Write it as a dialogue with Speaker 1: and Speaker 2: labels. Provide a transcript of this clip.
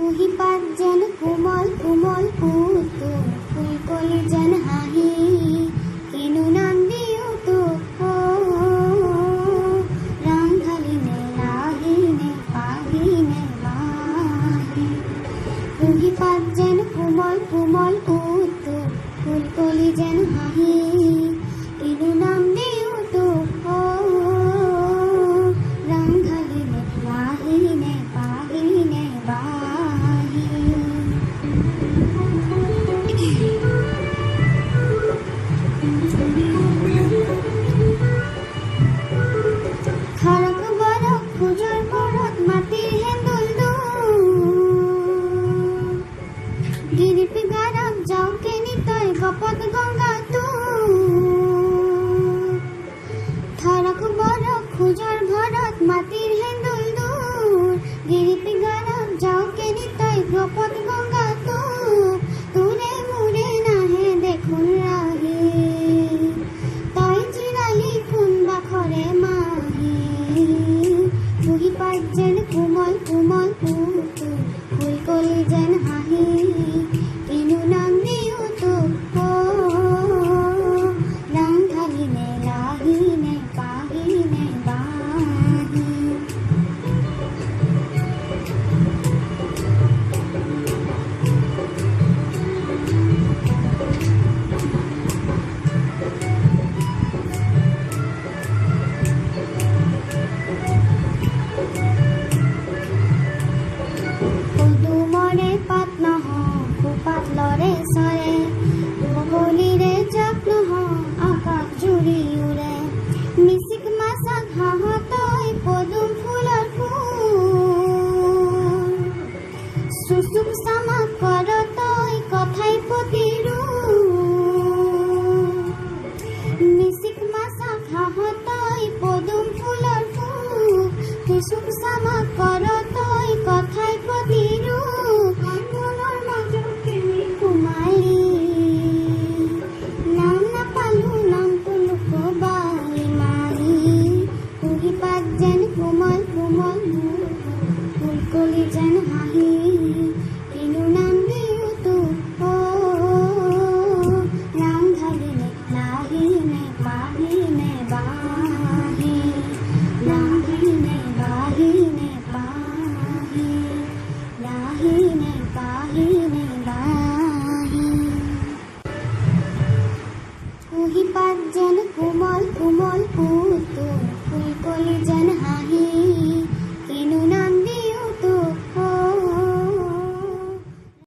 Speaker 1: কুহি পাত যেন কোমল কোমল পুতু ফুলকলি যেন হাঁহি কিনো নাম দিও তো ৰং ঢালিনে লাহিনে পাহিনে মাহি কুহি পাত যেন কোমল কোমল পুতু ফুলকলি যেন হাঁহি কিনো নাম দিও তো ৰং ঢালিনে লাহিনে পাহিনে বাহি খৰক বৰক খোজৰ বৰত মাটিৰ হেন্দুল গিৰিপি গাৰক যাওকে নিতয় গপত গংগাটো খৰক বৰক খোজৰ ভৰত মাটিৰ হেন্দুল গিৰিপি গাৰক যাওকে নিতয় গপত গংগাটো তোৰে মোৰে নাহে দেখোন ৰাহি তই চিৰালি কোনবা খৰে মাহি কুহি পাত যেন কোমল কোমল পুতু ফুলকলি যেন হাঁহি কিনো নাম দিও তোক ৰং ঢালিনে লাহিনে পাহিনে বাহি পদুমৰে পাত নহওঁ কুপাত লৰে চৰে বগলীৰে জাপ নহওঁ আকাশ জুৰি উৰে মিচিক মাছক হাঁহ তই পদুম ফুলৰ ফুল চুচুক চামাক কৰ তই কথাই পতিৰো মিচিক মাছক হাঁহ তই পদুম ফুলৰ ফুল চুচুক চামাক কৰ তই কথাই পতিৰো মনৰ মাজত কেনি সোমালি নাম নাপালো নামটো লুকুৱালি মাৰি কুহি পাত যেন কোমল কোমল ফুলকলি যেন হাঁহি